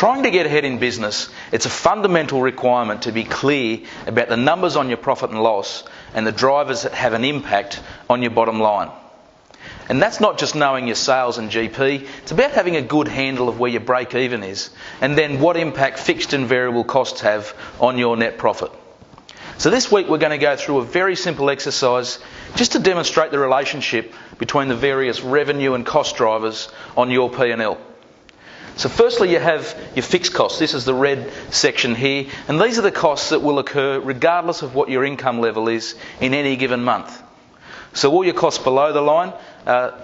trying to get ahead in business, it's a fundamental requirement to be clear about the numbers on your profit and loss and the drivers that have an impact on your bottom line. And that's not just knowing your sales and GP, it's about having a good handle of where your break even is and then what impact fixed and variable costs have on your net profit. So this week we're going to go through a very simple exercise just to demonstrate the relationship between the various revenue and cost drivers on your P&L. So firstly you have your fixed costs. This is the red section here, and these are the costs that will occur regardless of what your income level is in any given month. So all your costs below the line,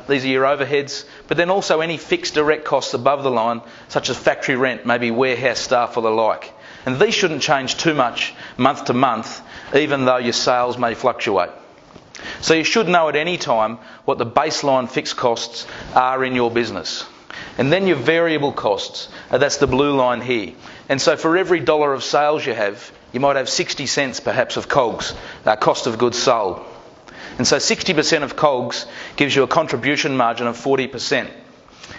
these are your overheads, but then also any fixed direct costs above the line, such as factory rent, maybe warehouse staff or the like. And these shouldn't change too much month to month, even though your sales may fluctuate. So you should know at any time what the baseline fixed costs are in your business. And then your variable costs, that's the blue line here. And so for every dollar of sales you have, you might have 60 cents perhaps of COGS, cost of goods sold. And so 60% of COGS gives you a contribution margin of 40%.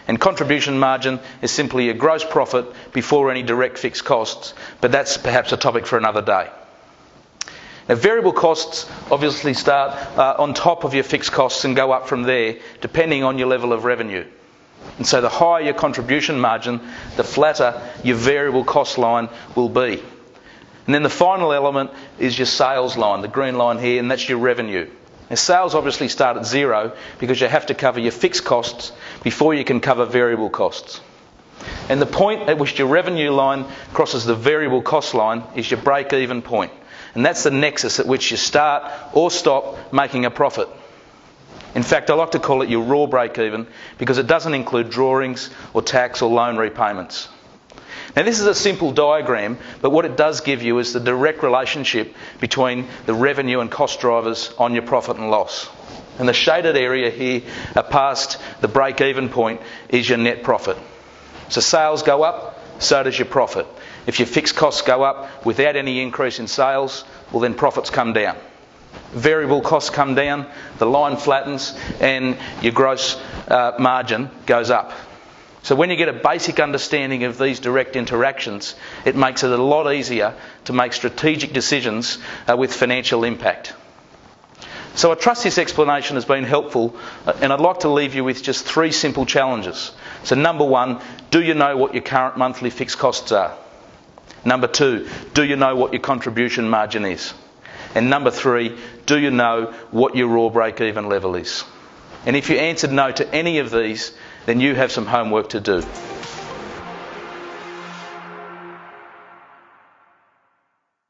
And contribution margin is simply your gross profit before any direct fixed costs, but that's perhaps a topic for another day. Now, variable costs obviously start on top of your fixed costs and go up from there, depending on your level of revenue. And so the higher your contribution margin, the flatter your variable cost line will be. And then the final element is your sales line, the green line here, and that's your revenue. Now, sales obviously start at zero because you have to cover your fixed costs before you can cover variable costs. And the point at which your revenue line crosses the variable cost line is your break-even point. And that's the nexus at which you start or stop making a profit. In fact, I like to call it your raw break-even because it doesn't include drawings or tax or loan repayments. Now this is a simple diagram, but what it does give you is the direct relationship between the revenue and cost drivers on your profit and loss. And the shaded area here past the break-even point is your net profit. So sales go up, so does your profit. If your fixed costs go up without any increase in sales, well then profits come down. Variable costs come down, the line flattens, and your gross margin goes up. So when you get a basic understanding of these direct interactions, it makes it a lot easier to make strategic decisions with financial impact. So I trust this explanation has been helpful, and I'd like to leave you with just 3 simple challenges. So number 1, do you know what your current monthly fixed costs are? Number 2, do you know what your contribution margin is? And number 3, do you know what your raw break-even level is? And if you answered no to any of these, then you have some homework to do.